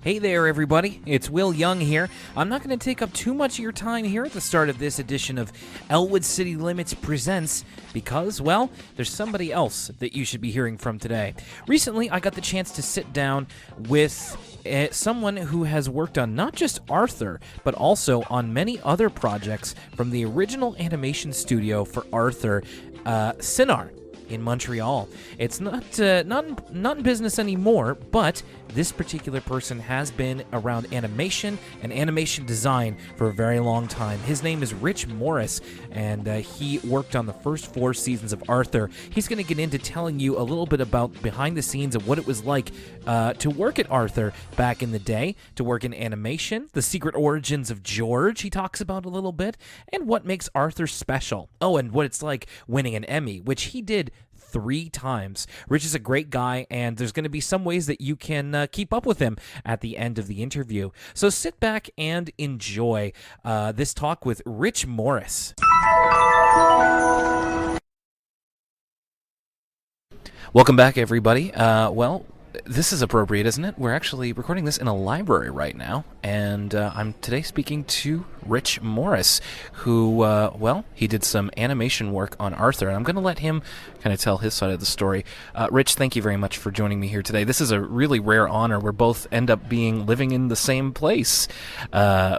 Hey there, everybody. It's Will Young here. I'm not going to take up too much of your time here at the start of this edition of Elwood City Limits Presents because, well, there's somebody else that you should be hearing from today. Recently, I got the chance to sit down with someone who has worked on not just Arthur, but also on many other projects from the original animation studio for Arthur, Cinar, in Montreal. It's not in business anymore, but this particular person has been around animation and animation design for a very long time. His name is Rich Morris, and he worked on the first 4 seasons of Arthur. He's going to get into telling you a little bit about behind the scenes of what it was like to work at Arthur back in the day, to work in animation, the secret origins of George he talks about a little bit, and what makes Arthur special. Oh, and what it's like winning an Emmy, which he did 3 times. Rich is a great guy, and there's going to be some ways that you can keep up with him at the end of the interview. So sit back and enjoy this talk with Rich Morris. Welcome back, everybody. Well, this is appropriate, isn't it? We're actually recording this in a library right now, and I'm today speaking to Rich Morris, who, well, he did some animation work on Arthur, and I'm going to let him kind of tell his side of the story. Rich, thank you very much for joining me here today. This is a really rare honor. We're both end up living in the same place,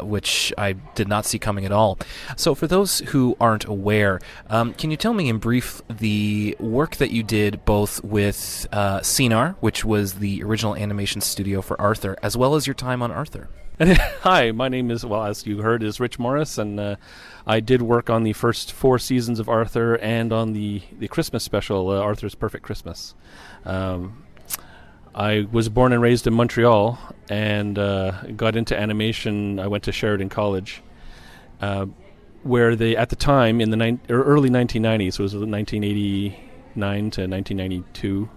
which I did not see coming at all. So for those who aren't aware, can you tell me in brief the work that you did both with Cinar, which was the original animation studio for Arthur, as well as your time on Arthur? Hi, my name is, well, as you heard, is Rich Morris, and I did work on the first 4 seasons of Arthur and on the Christmas special, Arthur's Perfect Christmas. I was born and raised in Montreal and got into animation. I went to Sheridan College, where they, at the time, in the early 1990s, so it was 1989 to 1992,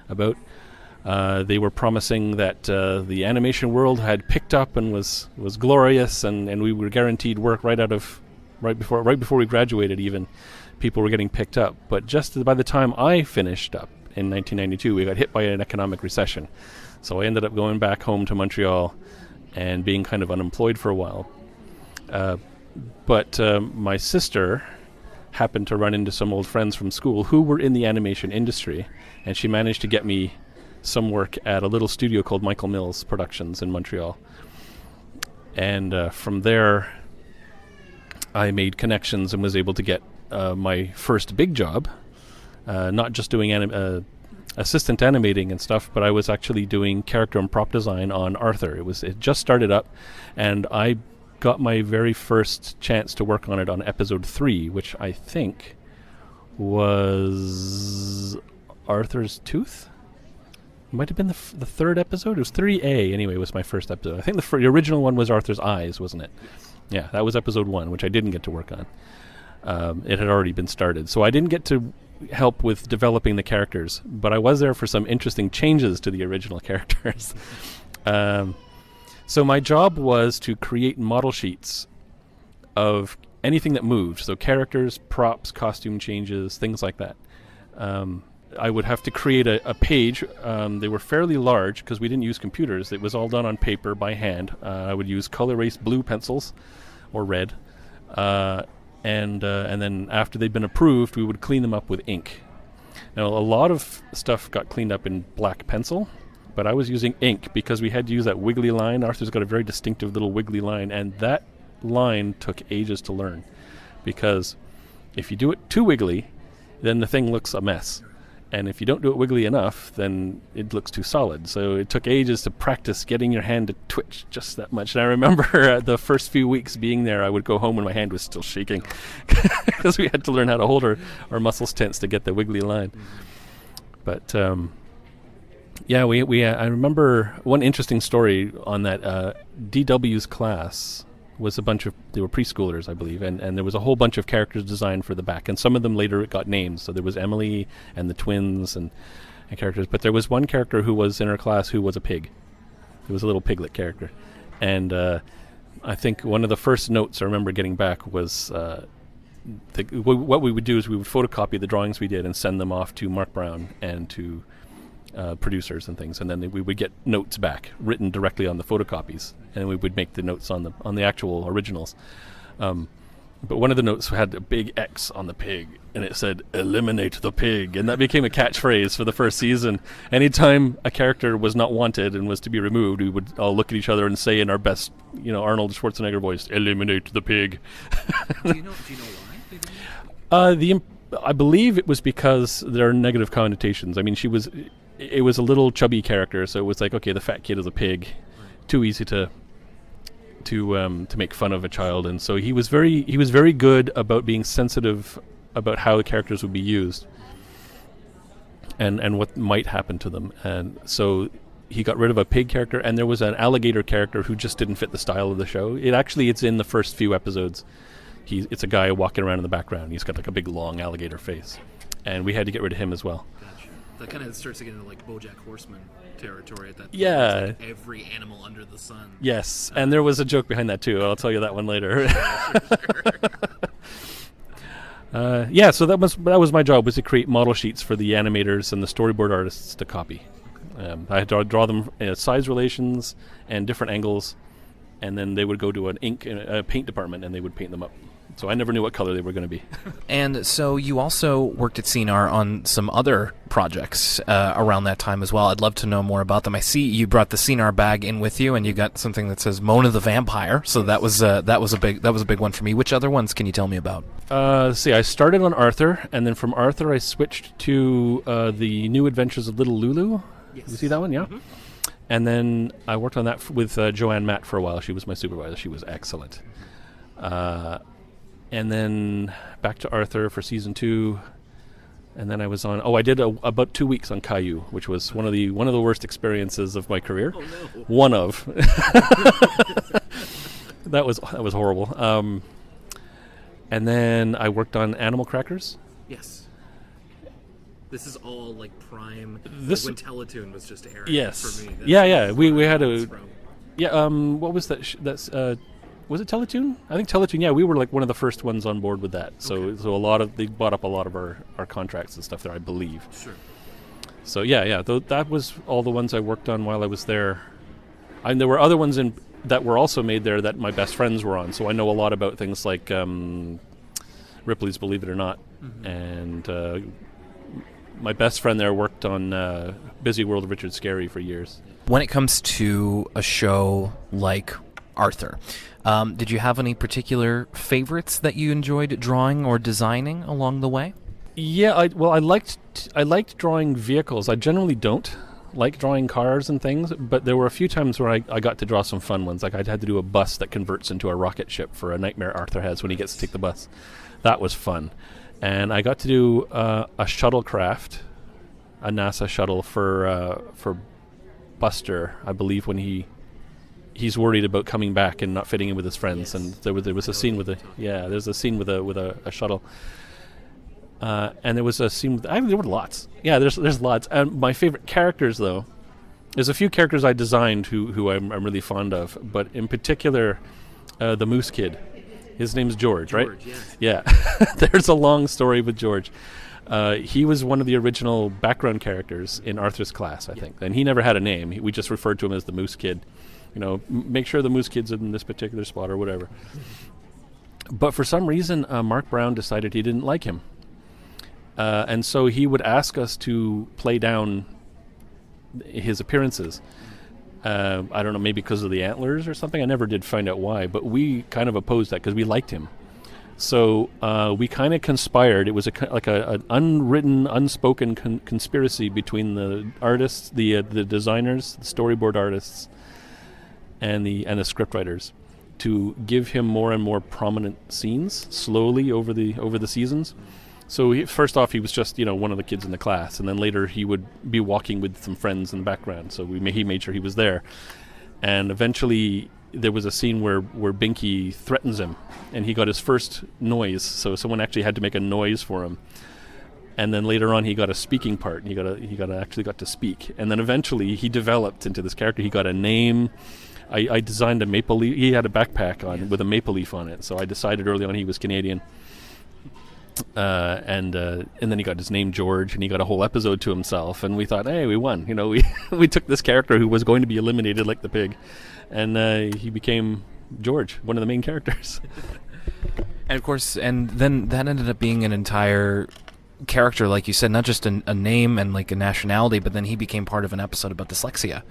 about, they were promising that the animation world had picked up and was glorious, and we were guaranteed work right before we graduated. Even people were getting picked up. But just by the time I finished up in 1992, we got hit by an economic recession. So I ended up going back home to Montreal and being kind of unemployed for a while. But my sister happened to run into some old friends from school who were in the animation industry, and she managed to get me some work at a little studio called Michael Mills Productions in Montreal. And from there, I made connections and was able to get my first big job, not just doing assistant animating and stuff, but I was actually doing character and prop design on Arthur. It just started up, and I got my very first chance to work on it on episode 3, which I think was Arthur's Tooth? Might have been the 3rd episode. It was 3A, anyway, was my first episode. I think the original one was Arthur's Eyes, wasn't it? Yeah, that was episode 1, which I didn't get to work on. It had already been started. So I didn't get to help with developing the characters, but I was there for some interesting changes to the original characters. So my job was to create model sheets of anything that moved. So characters, props, costume changes, things like that. I would have to create a page. They were fairly large because we didn't use computers. It was all done on paper by hand. I would use color erased blue pencils or red. And then after they'd been approved, we would clean them up with ink. Now, a lot of stuff got cleaned up in black pencil, but I was using ink because we had to use that wiggly line. Arthur's got a very distinctive little wiggly line, and that line took ages to learn because if you do it too wiggly, then the thing looks a mess. And if you don't do it wiggly enough, then it looks too solid. So it took ages to practice getting your hand to twitch just that much. And I remember the first few weeks being there, I would go home and my hand was still shaking because we had to learn how to hold our muscles tense to get the wiggly line. But yeah, I remember one interesting story on that. DW's class was they were preschoolers, I believe, and there was a whole bunch of characters designed for the back, and some of them later got names. So there was Emily and the twins and characters, but there was one character who was in her class who was a pig. It was a little piglet character, and I think one of the first notes I remember getting back was what we would do is we would photocopy the drawings we did and send them off to Marc Brown and to producers and things, and then we would get notes back written directly on the photocopies, and we would make the notes on the actual originals. But one of the notes had a big X on the pig, and it said, "Eliminate the pig," and that became a catchphrase for the first season. Anytime a character was not wanted and was to be removed, we would all look at each other and say in our best, Arnold Schwarzenegger voice, "Eliminate the pig." Do you know why? I believe it was because there are negative connotations. I mean, it was a little chubby character, so it was like, okay, the fat kid is a pig, too easy to make fun of a child, and so he was very good about being sensitive about how the characters would be used and what might happen to them. And so he got rid of a pig character, and there was an alligator character who just didn't fit the style of the show. It's in the first few episodes. It's a guy walking around in the background. He's got like a big long alligator face, and we had to get rid of him as well. Gotcha. That kind of starts to get into like BoJack Horseman territory at that point. Yeah. It's like every animal under the sun. Yes, and there was a joke behind that too. I'll tell you that one later. So that was my job, was to create model sheets for the animators and the storyboard artists to copy. I had to draw them size relations and different angles, and then they would go to a paint department and they would paint them up. So I never knew what color they were going to be. And so you also worked at CNR on some other projects around that time as well. I'd love to know more about them. I see you brought the CNR bag in with you, and you got something that says Mona the Vampire. So that was a big one for me. Which other ones can you tell me about? Let's see. I started on Arthur, and then from Arthur I switched to the New Adventures of Little Lulu. Yes. You see that one? Yeah. Mm-hmm. And then I worked on that with Joanne Matt for a while. She was my supervisor. She was excellent. And then back to Arthur for season 2, and then I was on. I did about 2 weeks on Caillou, which was one of the worst experiences of my career. Oh no! One of. That was horrible. And then I worked on Animal Crackers. Yes. This is all like prime. This when Teletoon was just airing. Yes. For me. Yeah. We had a. Yeah. What was that? That's. Was it Teletoon? I think Teletoon. Yeah, we were like one of the first ones on board with that. So they bought up a lot of our contracts and stuff there, I believe. Sure. So yeah. That was all the ones I worked on while I was there. And there were other ones that were also made there that my best friends were on. So I know a lot about things like Ripley's Believe It or Not, and my best friend there worked on Busy World of Richard Scarry for years. When it comes to a show like Arthur, did you have any particular favorites that you enjoyed drawing or designing along the way? Yeah, I liked drawing vehicles. I generally don't like drawing cars and things, but there were a few times where I got to draw some fun ones. Like I had to do a bus that converts into a rocket ship for a nightmare Arthur has when he gets to take the bus. That was fun. And I got to do a shuttlecraft, a NASA shuttle for Buster, I believe, when he's worried about coming back and not fitting in with his friends. Yes. And there was a scene with there's a scene with a shuttle. And there was a scene there were lots. Yeah, there's lots. And my favorite characters, though, there's a few characters I designed who I'm really fond of, but in particular, the Moose Kid. His name's George, right? Yes. Yeah. There's a long story with George. He was one of the original background characters in Arthur's class, I think. And he never had a name. We just referred to him as the Moose Kid. Make sure the Moose Kid's in this particular spot or whatever. But for some reason, Marc Brown decided he didn't like him. And so he would ask us to play down his appearances. I don't know, maybe because of the antlers or something. I never did find out why, but we kind of opposed that because we liked him. So we kind of conspired. It was an unwritten, unspoken conspiracy between the artists, the designers, the storyboard artists, and the scriptwriters to give him more and more prominent scenes slowly over the seasons. So first off, he was just one of the kids in the class, and then later he would be walking with some friends in the background. So he made sure he was there, and eventually there was a scene where Binky threatens him, and he got his first noise. So someone actually had to make a noise for him, and then later on he got a speaking part, and he got to speak, and then eventually he developed into this character. He got a name. I designed a maple leaf. He had a backpack on with a maple leaf on it, so I decided early on he was Canadian. and then he got his name George, and he got a whole episode to himself. And we thought, hey, we won. We took this character who was going to be eliminated like the pig, and he became George, one of the main characters. And of course, and then that ended up being an entire character, like you said, not just a name and like a nationality, but then he became part of an episode about dyslexia.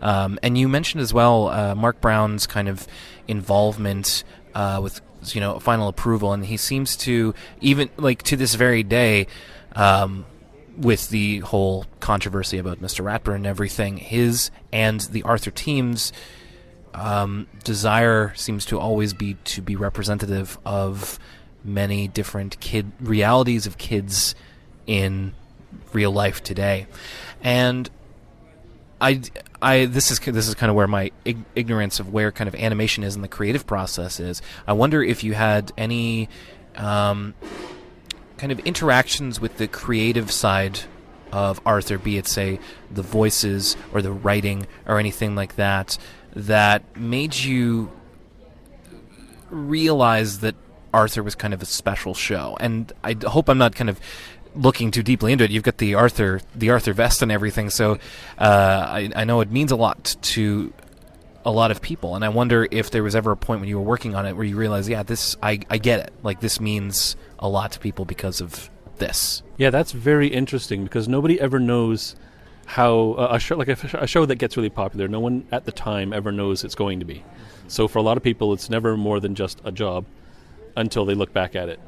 And you mentioned as well Marc Brown's kind of involvement with final approval, and he seems to, even like to this very day, with the whole controversy about Mr. Ratburn and everything, his and the Arthur team's desire seems to always be to be representative of many different realities of kids in real life today. And this is kind of where my ignorance of where kind of animation is in the creative process is. I wonder if you had any kind of interactions with the creative side of Arthur, be it, say, the voices or the writing or anything like that, that made you realize that Arthur was kind of a special show. And I hope I'm not kind of looking too deeply into it. You've got the Arthur vest and everything, so I know it means a lot to a lot of people. And I wonder if there was ever a point when you were working on it where you realized, yeah, this I get it. Like, this means a lot to people because of this. Yeah, that's very interesting, because nobody ever knows how a show that gets really popular, no one at the time ever knows it's going to be. So for a lot of people, it's never more than just a job until they look back at it.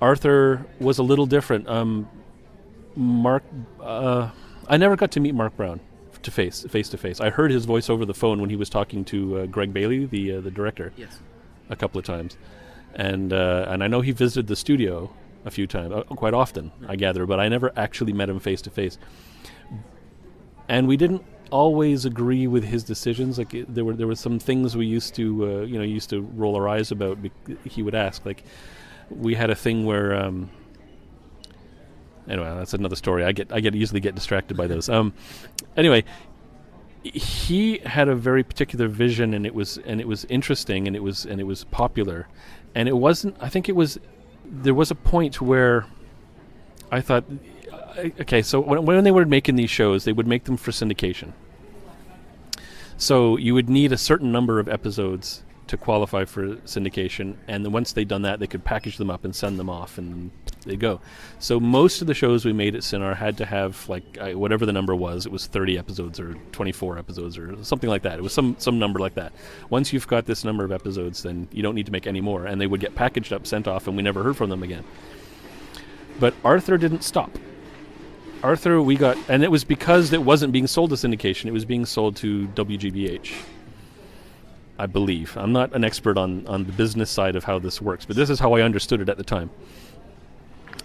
Arthur was a little different. I never got to meet Marc Brown face to face. I heard his voice over the phone when he was talking to Greg Bailey, the director, Yes, a couple of times, and I know he visited the studio a few times, quite often, I gather, but I never actually met him face to face. And we didn't always agree with his decisions. Like, there were some things we used to roll our eyes about. He would ask, like, we had a thing where anyway, that's another story. I easily get distracted by those. Anyway, he had a very particular vision, and it was interesting, and it was popular, and it wasn't. I think it was. There was a point where I thought, okay, so when they were making these shows, they would make them for syndication. So you would need a certain number of episodes to qualify for syndication, and then once they'd done that, they could package them up and send them off, and they'd go. So most of the shows we made at Cinar had to have, like, whatever the number was. It was 30 episodes or 24 episodes or something like that. It was some number like that. Once you've got this number of episodes, then you don't need to make any more, and they would get packaged up, sent off, and we never heard from them again. But Arthur didn't stop. Arthur, we got, and it was because it wasn't being sold to syndication. It was being sold to WGBH, I believe. I'm not an expert on the business side of how this works, but this is how I understood it at the time.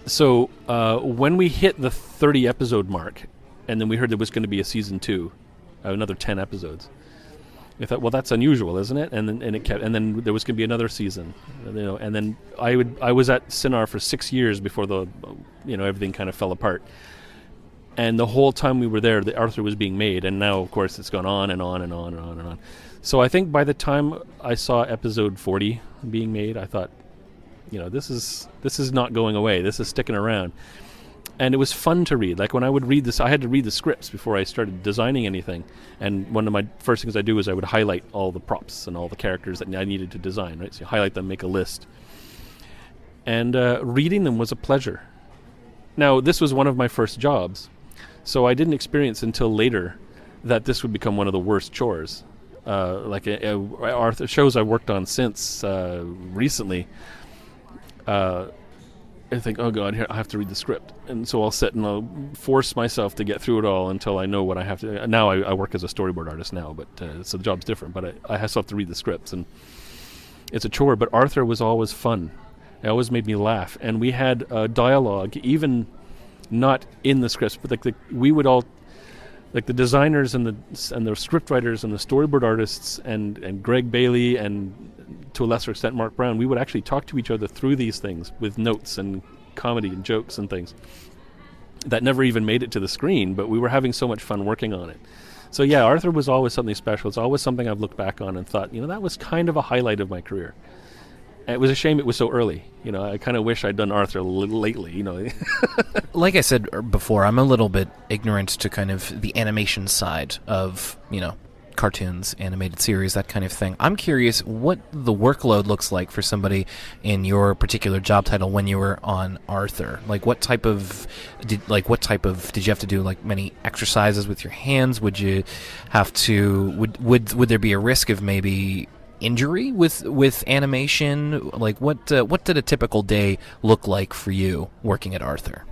So when we hit the 30 episode mark, and then we heard there was going to be a season 2, another 10 episodes, I thought, well, that's unusual, isn't it? And then there was going to be another season, and then I was at Cinar for 6 years before everything kind of fell apart. And the whole time we were there, the Arthur was being made, and now, of course, it's gone on and on and on and on and on. So I think by the time I saw episode 40 being made, I thought, this is not going away. This is sticking around. And it was fun to read. Like, when I would read this, I had to read the scripts before I started designing anything. And one of my first things I do is I would highlight all the props and all the characters that I needed to design, right? So you highlight them, make a list. And reading them was a pleasure. Now, this was one of my first jobs. So I didn't experience until later that this would become one of the worst chores. Arthur shows I worked on since recently, I think, oh God, here I have to read the script, and so I'll sit and I'll force myself to get through it all until I know what I have to. Now I work as a storyboard artist now, but so the job's different. But I still have to read the scripts, and it's a chore. But Arthur was always fun. It always made me laugh, and we had dialogue, even not in the scripts, but we would all. Like the designers and the script writers and the storyboard artists and Greg Bailey and to a lesser extent Marc Brown, we would actually talk to each other through these things with notes and comedy and jokes and things that never even made it to the screen, but we were having so much fun working on it. So yeah, Arthur was always something special. It's always something I've looked back on and thought, that was kind of a highlight of my career. It was a shame it was so early. I kind of wish I'd done Arthur a little lately. Like I said before, I'm a little bit ignorant to kind of the animation side of, cartoons, animated series, that kind of thing. I'm curious what the workload looks like for somebody in your particular job title when you were on Arthur. Like what type of did you have to do like many exercises with your hands? Would you have to would there be a risk of maybe injury with animation? Like what did a typical day look like for you working at Arthur?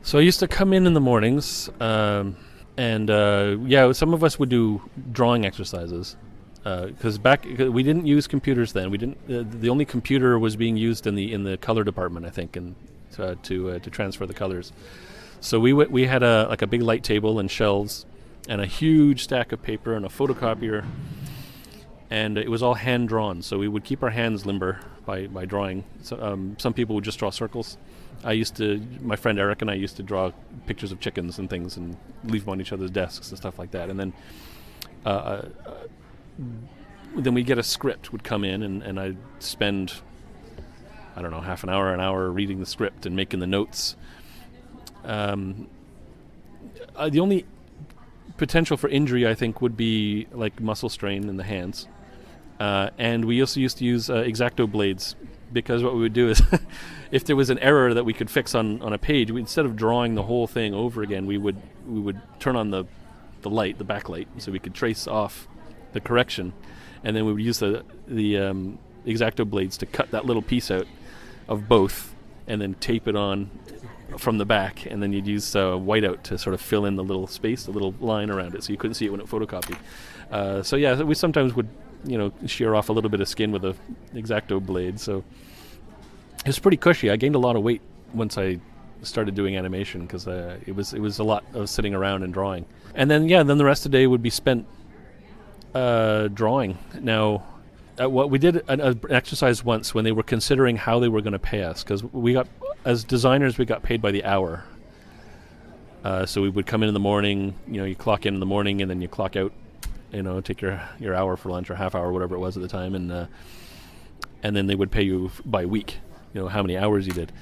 So I used to come in the mornings, and some of us would do drawing exercises because we didn't use computers then. We didn't. The only computer was being used in the color department, I think, and to transfer the colors. So we had a big light table and shelves, and a huge stack of paper and a photocopier, and it was all hand drawn. So we would keep our hands limber by drawing. So, some people would just draw circles. My friend Eric and I used to draw pictures of chickens and things and leave them on each other's desks and stuff like that. And then we'd get a script would come in, and I'd spend, I don't know, half an hour reading the script and making the notes. The only potential for injury, I think, would be like muscle strain in the hands. And we also used to use X-Acto blades, because what we would do is if there was an error that we could fix on a page, instead of drawing the whole thing over again, we would turn on the light, the backlight, so we could trace off the correction, and then we would use the X-Acto blades to cut that little piece out of both and then tape it on from the back, and then you'd use whiteout to sort of fill in the little space, the little line around it, so you couldn't see it when it photocopied. So we sometimes would shear off a little bit of skin with a X-Acto blade. So it was pretty cushy. I gained a lot of weight once I started doing animation because it was a lot of sitting around and drawing. And then the rest of the day would be spent drawing. Now, what we did an exercise once when they were considering how they were going to pay us, because as designers we got paid by the hour. So we would come in the morning. You clock in the morning and then you clock out. Take your hour for lunch or half hour, whatever it was at the time, and then they would pay you by week. How many hours you did.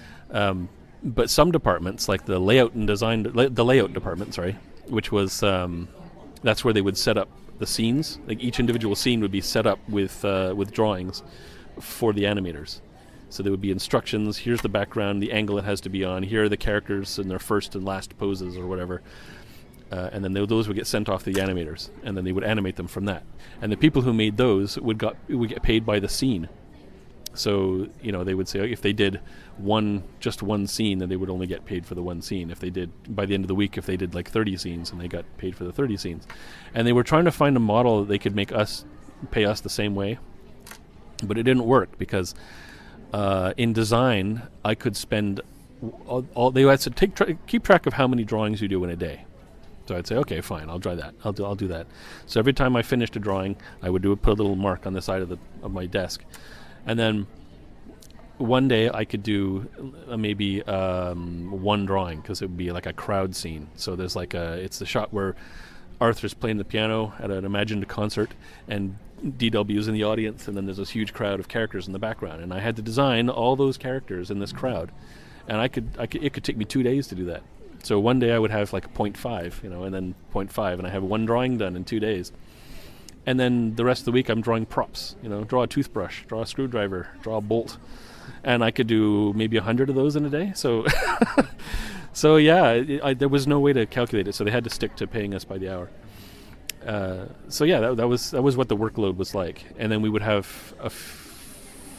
But some departments, like the layout and design, the layout department, which was that's where they would set up the scenes. Like each individual scene would be set up with drawings for the animators. So there would be instructions. Here's the background, the angle it has to be on. Here are the characters in their first and last poses or whatever. And then those would get sent off to the animators, and then they would animate them from that. And the people who made those would get paid by the scene. So they would say if they did just one scene, then they would only get paid for the one scene. If they did, by the end of the week, if they did like 30 scenes, and they got paid for the 30 scenes. And they were trying to find a model that they could pay us the same way, but it didn't work because in design I could spend they had to keep track of how many drawings you do in a day. So I'd say, okay, fine, I'll try that. I'll do that. So every time I finished a drawing, I would put a little mark on the side of my desk, and then one day I could do maybe one drawing because it would be like a crowd scene. So there's it's the shot where Arthur's playing the piano at an imagined concert, and DW's in the audience, and then there's this huge crowd of characters in the background, and I had to design all those characters in this crowd, and it could take me 2 days to do that. So one day I would have like 0.5, and then 0.5, and I have one drawing done in 2 days. And then the rest of the week I'm drawing props, draw a toothbrush, draw a screwdriver, draw a bolt. And I could do maybe 100 of those in a day. So, there was no way to calculate it. So they had to stick to paying us by the hour. That was what the workload was like. And then we would have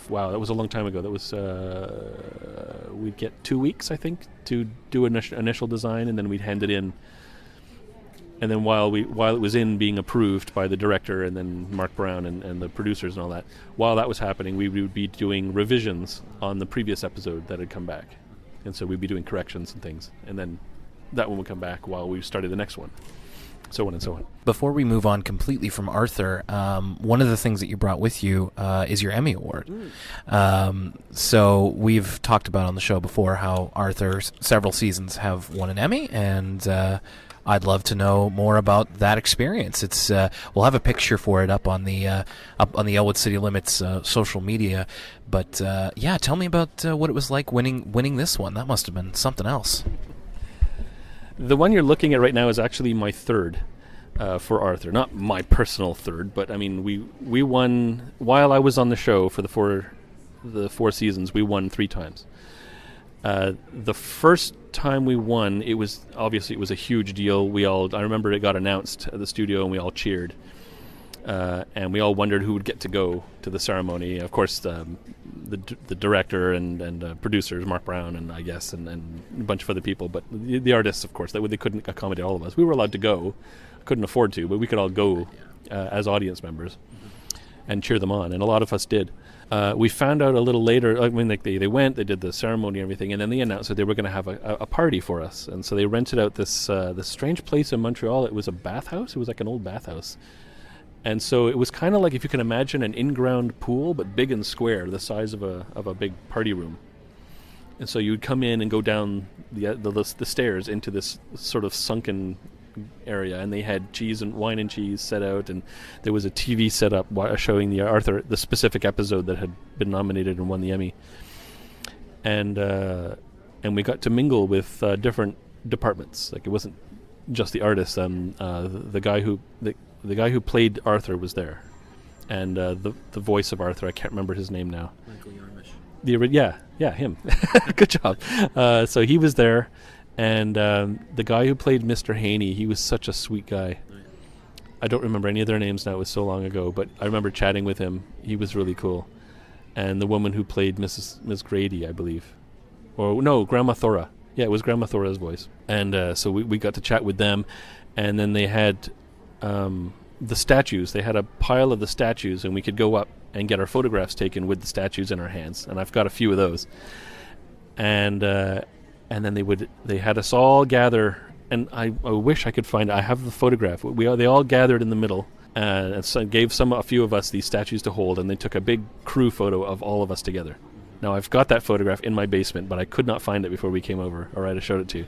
wow, that was a long time ago. That was we'd get 2 weeks, I think, to do an initial design, and then we'd hand it in. And then while it was being approved by the director and then Marc Brown and the producers and all that, while that was happening, we would be doing revisions on the previous episode that had come back, and so we'd be doing corrections and things, and then that one would come back while we started the next one. So on and so on. Before we move on completely from Arthur, one of the things that you brought with you is your Emmy Award. So we've talked about on the show before how Arthur, several seasons have won an Emmy, and I'd love to know more about that experience. It's we'll have a picture for it up on the Elwood City Limits social media. But yeah, tell me about what it was like winning this one. That must have been something else. The one you're looking at right now is actually my third for Arthur. Not my personal third, but I mean we won while I was on the show for the four seasons. We won 3 times. The first time we won, it was a huge deal. I remember it got announced at the studio, and we all cheered, and we all wondered who would get to go to the ceremony. Of course, the director and producers, Marc Brown, and I guess, and a bunch of other people. But the artists, of course, they couldn't accommodate all of us. We were allowed to go, couldn't afford to, but we could all go as audience members and cheer them on, and a lot of us did. We found out a little later, I mean, they went, they did the ceremony and everything, and then they announced that they were going to have a party for us. And so they rented out this strange place in Montreal. It was a bathhouse. It was like an old bathhouse. And so it was kind of like, if you can imagine, an in-ground pool, but big and square, the size of a big party room. And so you would come in and go down the stairs into this sort of sunken area, and they had wine and cheese set out, and there was a TV set up showing the specific episode that had been nominated and won the Emmy, and we got to mingle with different departments. Like, it wasn't just the artists. The guy who played Arthur was there, and the voice of Arthur, I can't remember his name now. Michael Yarmish. Yeah, him. Good job. So he was there. And the guy who played Mr. Haney, he was such a sweet guy. I don't remember any of their names now. It was so long ago. But I remember chatting with him. He was really cool. And the woman who played Miss Grady, I believe. Or, no, Grandma Thora. Yeah, it was Grandma Thora's voice. And so we got to chat with them. And then they had the statues. They had a pile of the statues, and we could go up and get our photographs taken with the statues in our hands. And I've got a few of those. And then they had us all gather, and I wish I could find it. I have the photograph. They all gathered in the middle, and so gave a few of us these statues to hold, and they took a big crew photo of all of us together. Now, I've got that photograph in my basement, but I could not find it before we came over, or I'd have showed it to you.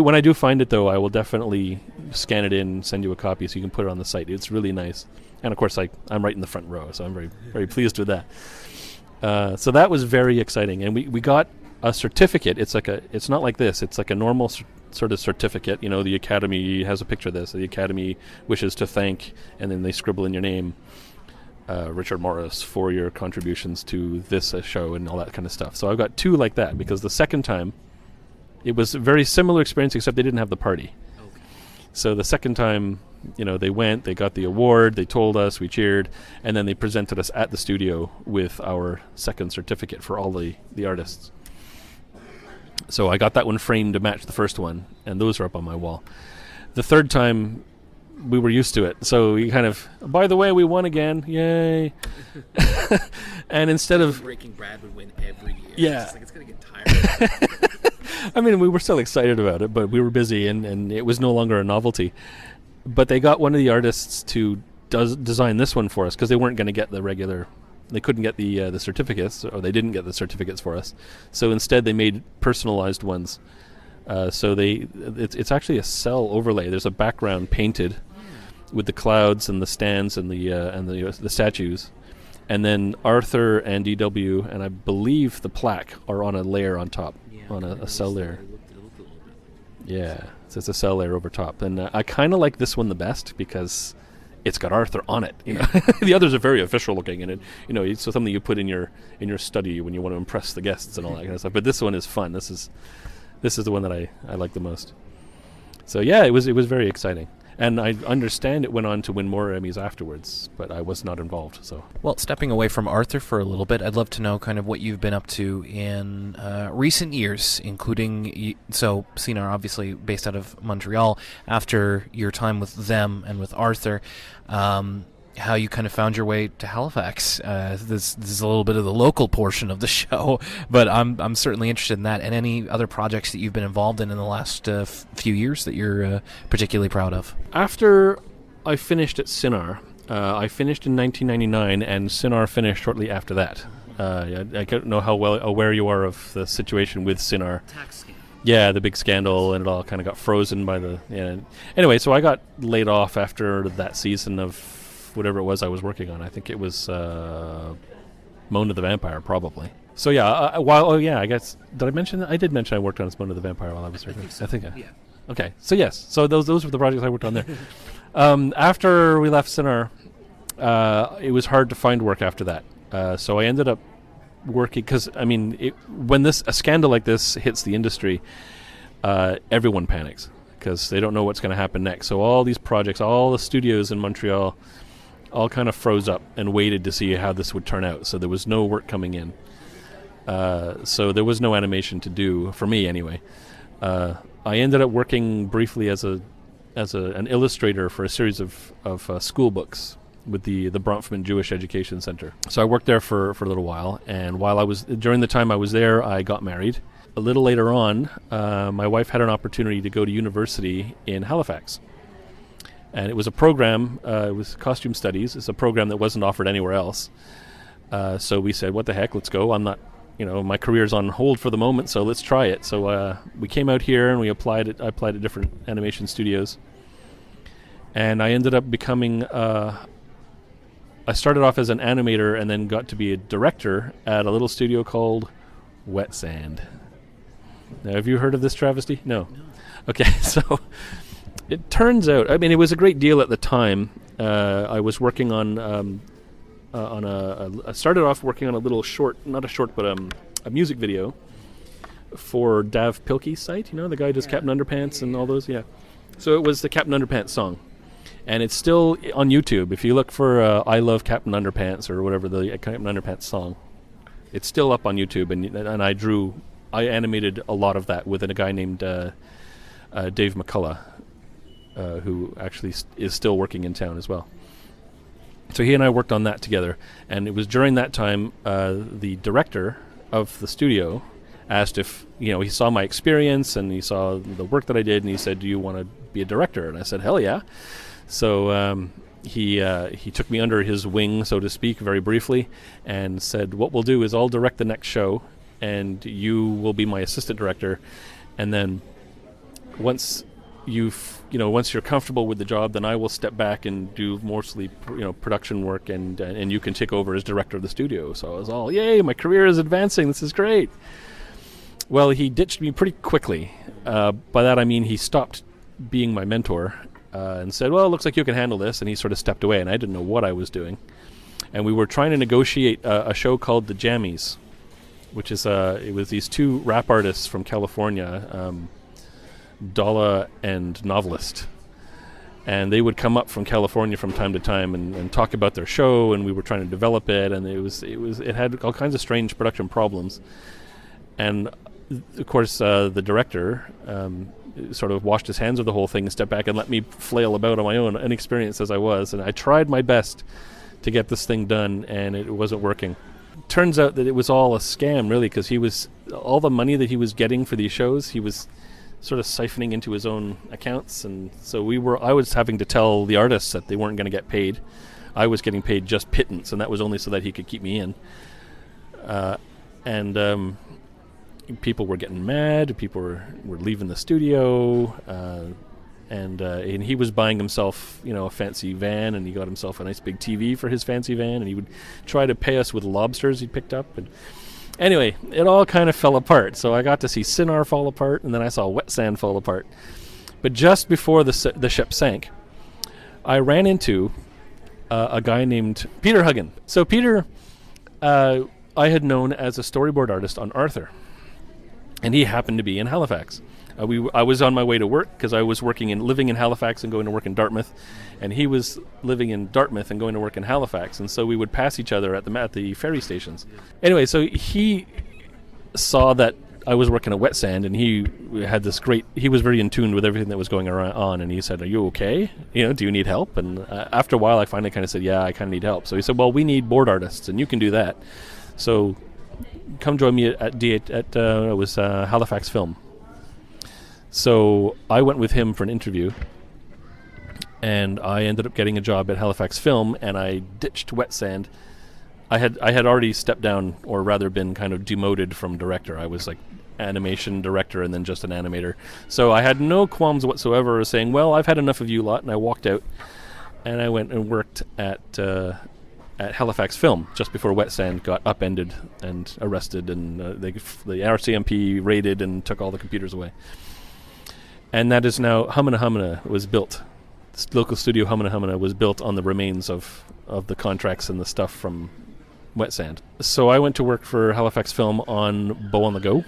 When I do find it, though, I will definitely scan it in, send you a copy so you can put it on the site. It's really nice. And of course, I'm right in the front row, so I'm very, very pleased with that. So that was very exciting, and we got a certificate. It's not like this. It's like a normal sort of certificate. You know, the Academy has a picture of this. The Academy wishes to thank, and then they scribble in your name, Richard Morris, for your contributions to this show and all that kind of stuff. So I've got 2 like that, because the second time, it was a very similar experience, except they didn't have the party. Okay. So the second time, they went, they got the award, they told us, we cheered, and then they presented us at the studio with our second certificate for all the artists. So I got that one framed to match the first one, and those are up on my wall. The third time, we were used to it, so we kind of, by the way, we won again, yay! And instead of Breaking Bad would win every year, yeah, it's going to get tired. I mean, we were still excited about it, but we were busy, and it was no longer a novelty. But they got one of the artists to design this one for us, because they weren't going to get the regular. They couldn't get the certificates, or they didn't get the certificates for us. So instead, they made personalized ones. So it's actually a cell overlay. There's a background painted with the clouds and the stands and the statues, and then Arthur and DW and I believe the plaque are on a layer on top, on a cell layer. Yeah, so it's a cell layer over top, and I kind of like this one the best because it's got Arthur on it. The others are very official looking, and it's something you put in your study when you want to impress the guests and all that kind of stuff. But this one is fun. This is the one that I like the most. So yeah, it was very exciting. And I understand it went on to win more Emmys afterwards, but I was not involved. So, well, stepping away from Arthur for a little bit, I'd love to know kind of what you've been up to in recent years, including, Cinar, obviously based out of Montreal, after your time with them and with Arthur, how you kind of found your way to Halifax. This is a little bit of the local portion of the show, but I'm certainly interested in that, and any other projects that you've been involved in the last few years that you're particularly proud of. After I finished at Cinar, I finished in 1999, and Cinar finished shortly after that. I don't know how well aware you are of the situation with Cinar. Tax scam. Yeah, the big scandal, and it all kind of got frozen by the... Yeah. Anyway, so I got laid off after that season of whatever it was I was working on. I think it was Mona the Vampire, probably. So yeah, I guess... Did I mention that? I did mention I worked on Mona the Vampire while I was there. I think yeah. Okay, so yes. So those were the projects I worked on there. After we left Cinar, it was hard to find work after that. So I ended up working, because I mean, when a scandal like this hits the industry, everyone panics because they don't know what's going to happen next. So all these projects, all the studios in Montreal, all kind of froze up and waited to see how this would turn out. So there was no work coming in. So there was no animation to do for me anyway. I ended up working briefly as an illustrator for a series of school books with the Bronfman Jewish Education Center. So I worked there for a little while, and during the time I was there, I got married. A little later on, my wife had an opportunity to go to university in Halifax. And it was a program, it was costume studies. It's a program that wasn't offered anywhere else. So we said, what the heck, let's go. I'm not, my career's on hold for the moment, so let's try it. So we came out here and I applied at different animation studios. And I ended up becoming... I started off as an animator and then got to be a director at a little studio called Wet Sand. Now, have you heard of this travesty? No. Okay, so it turns out, I mean, it was a great deal at the time. I was working on I started off working on a little short, not a short, but a music video for Dav Pilkey's site. The guy who does Captain Underpants and all those, yeah. So it was the Captain Underpants song. And it's still on YouTube. If you look for I Love Captain Underpants or whatever, the Captain Underpants song, it's still up on YouTube. And I animated a lot of that with a guy named Dave McCullough, who actually is still working in town as well. So he and I worked on that together. And it was during that time the director of the studio asked if, he saw my experience and he saw the work that I did, and he said, do you want to be a director? And I said, hell yeah. So he took me under his wing, so to speak, very briefly, and said, what we'll do is I'll direct the next show, and you will be my assistant director. And then once you're comfortable with the job, then I will step back and do mostly production work, and you can take over as director of the studio. So I was all, yay, my career is advancing, this is great. Well, he ditched me pretty quickly. By that I mean he stopped being my mentor and said, well, it looks like you can handle this, and he sort of stepped away, and I didn't know what I was doing. And we were trying to negotiate a show called The Jammies, which is it was these two rap artists from California, Dalla and Novelist, and they would come up from California from time to time and talk about their show, and we were trying to develop it, and it had all kinds of strange production problems. And of course the director sort of washed his hands of the whole thing and stepped back and let me flail about on my own, inexperienced as I was, and I tried my best to get this thing done, and it wasn't working. Turns out that it was all a scam, really, because all the money that he was getting for these shows, he was sort of siphoning into his own accounts, and so I was having to tell the artists that they weren't going to get paid. I was getting paid just pittance, and that was only so that he could keep me in. People were getting mad. People were leaving the studio, and he was buying himself, a fancy van, and he got himself a nice big TV for his fancy van, and he would try to pay us with lobsters he picked up. And anyway, it all kind of fell apart. So I got to see Cinar fall apart, and then I saw Wet Sand fall apart. But just before the ship sank, I ran into a guy named Peter Huggan. So Peter, I had known as a storyboard artist on Arthur. And he happened to be in Halifax. I was on my way to work because I was living in Halifax and going to work in Dartmouth, and he was living in Dartmouth and going to work in Halifax, and so we would pass each other at the ferry stations. Anyway, so he saw that I was working at Wet Sand, and he was very in tune with everything that was going on, and he said, "Are you okay? Do you need help?" And after a while, I finally kind of said, "Yeah, I kind of need help." So he said, "Well, we need board artists, and you can do that. So come join me at Halifax Film." So I went with him for an interview, and I ended up getting a job at Halifax Film, and I ditched Wet Sand. I had already stepped down, or rather been kind of demoted from director. I was like animation director and then just an animator. So I had no qualms whatsoever saying, well, I've had enough of you lot, and I walked out and I went and worked at Halifax Film just before Wet Sand got upended and arrested, and the RCMP raided and took all the computers away. And that is now Humana Humana was built. This local studio Humana Humana was built on the remains of the contracts and the stuff from Wet Sand. So I went to work for Halifax Film on Bow on the Go,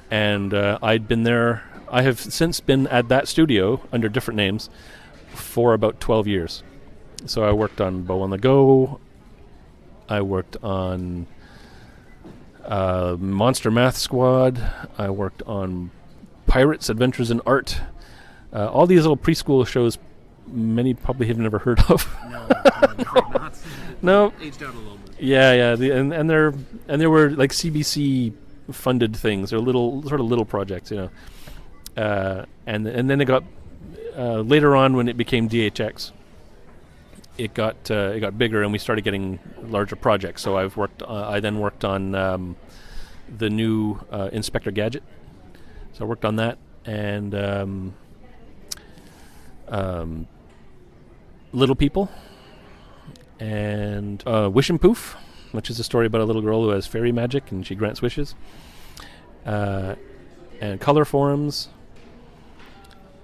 and I'd been there. I have since been at that studio under different names for about 12 years. So I worked on Bow on the Go. I worked on Monster Math Squad. I worked on Pirates, Adventures in Art. All these little preschool shows many probably have never heard of. No. Aged out a little bit. Yeah. And there were like CBC funded things, or little projects, you know. And then it got later on when it became DHX. It got bigger, and we started getting larger projects. So I then worked on the new Inspector Gadget. So I worked on that, and Little People, and Wish and Poof, which is a story about a little girl who has fairy magic and she grants wishes, and Color Forums.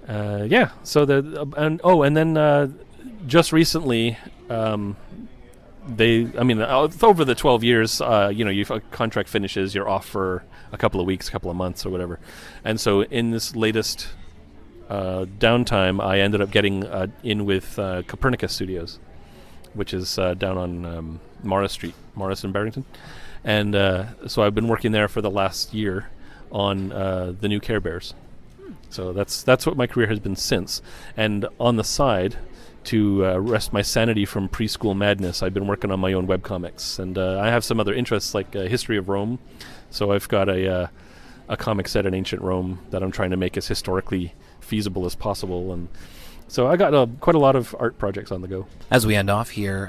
So and then just recently, over the 12 years, if a contract finishes, you're off for a couple of weeks, a couple of months, or whatever. And so in this latest downtime, I ended up getting in with Copernicus Studios, which is down on Morris Street, Morris and Barrington. And so I've been working there for the last year on the new Care Bears. So that's what my career has been since. And on the side, to rest my sanity from preschool madness, I've been working on my own webcomics. And I have some other interests, like History of Rome. So I've got a comic set in ancient Rome that I'm trying to make as historically feasible as possible. And so I got quite a lot of art projects on the go. As we end off here,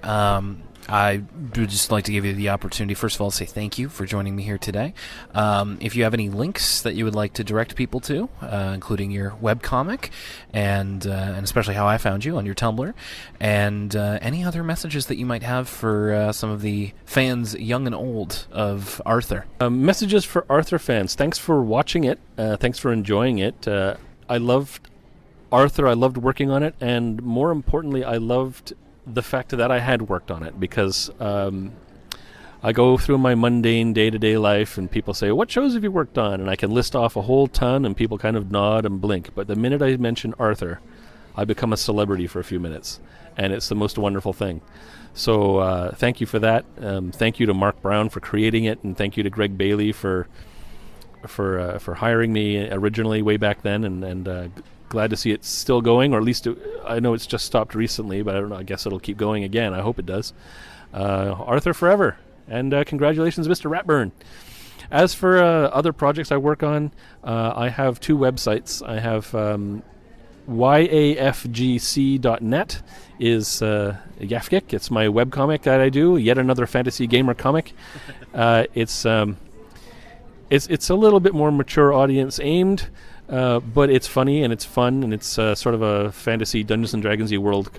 I would just like to give you the opportunity, first of all, to say thank you for joining me here today. If you have any links that you would like to direct people to, including your webcomic, and especially how I found you on your Tumblr, and any other messages that you might have for some of the fans, young and old, of Arthur. Messages for Arthur fans. Thanks for watching it. Thanks for enjoying it. I loved Arthur. I loved working on it, and more importantly, I loved the fact that I had worked on it, because I go through my mundane day-to-day life and people say, what shows have you worked on? And I can list off a whole ton and people kind of nod and blink. But the minute I mention Arthur, I become a celebrity for a few minutes. And it's the most wonderful thing. So thank you for that. Thank you to Marc Brown for creating it. And thank you to Greg Bailey for hiring me originally way back then. And glad to see it's still going, or at least I know it's just stopped recently, but I don't know. I guess it'll keep going again. I hope it does. Arthur forever, and congratulations, Mr. Ratburn. As for other projects I work on, I have two websites. I have yafgc.net is Yafgik. It's my webcomic that I do. Yet another fantasy gamer comic. It's a little bit more mature audience aimed. But it's funny and it's fun, and it's sort of a fantasy Dungeons and Dragons-y world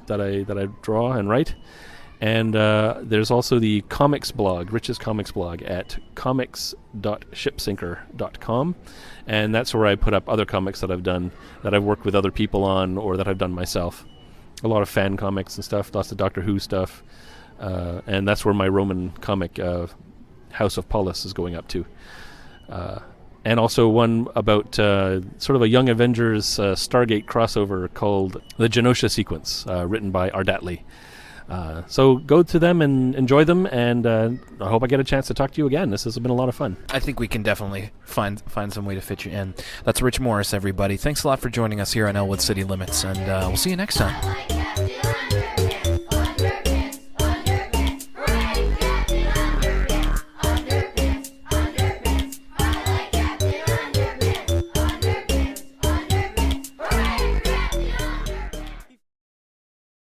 that I draw and write. And there's also the comics blog, Rich's Comics blog, at comics.shipsinker.com, and that's where I put up other comics that I've done, that I've worked with other people on, or that I've done myself. A lot of fan comics and stuff, lots of Doctor Who stuff, and that's where my Roman comic, House of Paulus, is going up to. And also one about sort of a Young Avengers Stargate crossover called The Genosha Sequence, written by AIRDATE. So go to them and enjoy them, and I hope I get a chance to talk to you again. This has been a lot of fun. I think we can definitely find some way to fit you in. That's Rich Morris, everybody. Thanks a lot for joining us here on Elwood City Limits, and we'll see you next time.